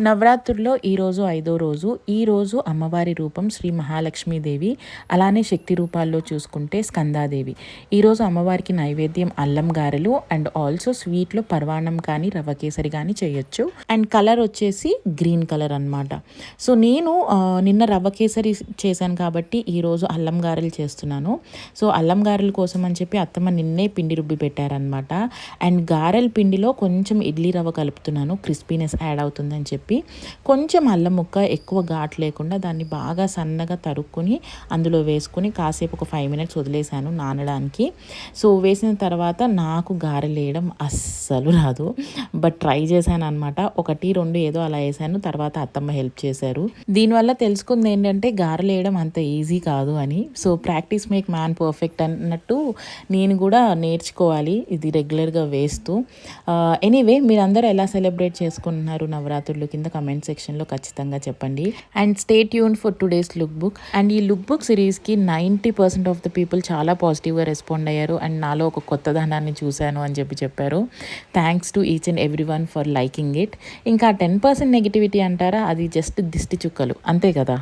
నవరాత్రుల్లో ఈరోజు 5వ రోజు. ఈరోజు అమ్మవారి రూపం శ్రీ మహాలక్ష్మీదేవి, అలానే శక్తి రూపాల్లో చూసుకుంటే స్కందాదేవి. ఈరోజు అమ్మవారికి నైవేద్యం అల్లం గారెలు అండ్ ఆల్సో స్వీట్లో పరవాన్నం కానీ రవ్వ కేసరి కానీ చేయొచ్చు. అండ్ కలర్ వచ్చేసి గ్రీన్ కలర్ అనమాట. సో నేను నిన్న రవ్వ కేసరి చేశాను కాబట్టి ఈరోజు అల్లం గారెలు చేస్తున్నాను. సో అల్లం గారెల కోసం అని చెప్పి అత్తమ్మ నిన్నే పిండి రుబ్బి పెట్టారనమాట. అండ్ గారెల పిండిలో కొంచెం ఇడ్లీ రవ్వ కలుపుతున్నాను, క్రిస్పీనెస్ యాడ్ అవుతుందని చెప్పి. కొంచెం అల్లం ముక్క ఎక్కువ ఘాటు లేకుండా దాన్ని బాగా సన్నగా తరుక్కుని అందులో వేసుకుని కాసేపు ఒక 5 minutes వదిలేసాను నానడానికి. సో వేసిన తర్వాత నాకు గారెలు వేయడం అస్సలు రాదు, బట్ ట్రై చేశాను అనమాట. 1, 2 ఏదో అలా వేసాను, తర్వాత అత్తమ్మ హెల్ప్ చేశారు. దీనివల్ల తెలుసుకుంది ఏంటంటే గారెలు వేయడం అంత ఈజీ కాదు అని. So practice make man perfect అన్నట్టు నేను కూడా నేర్చుకోవాలి ఇది రెగ్యులర్గా వేస్తూ. ఎనీవే మీరందరూ ఎలా సెలబ్రేట్ చేసుకుంటున్నారు నవరాత్రులు కింద కమెంట్ సెక్షన్లో ఖచ్చితంగా చెప్పండి. And stay tune for today's look book. And ఈ లుక్ బుక్ సిరీస్కి 90% ఆఫ్ ద పీపుల్ చాలా పాజిటివ్గా రెస్పాండ్ అయ్యారు. అండ్ నాలో ఒక కొత్త ధనాన్ని చూశాను అని చెప్పారు. Thanks to each and every one for liking it. ఇంకా 10% నెగిటివిటీ అంటారా, అది జస్ట్ దిష్టి చుక్కలు అంతే కదా.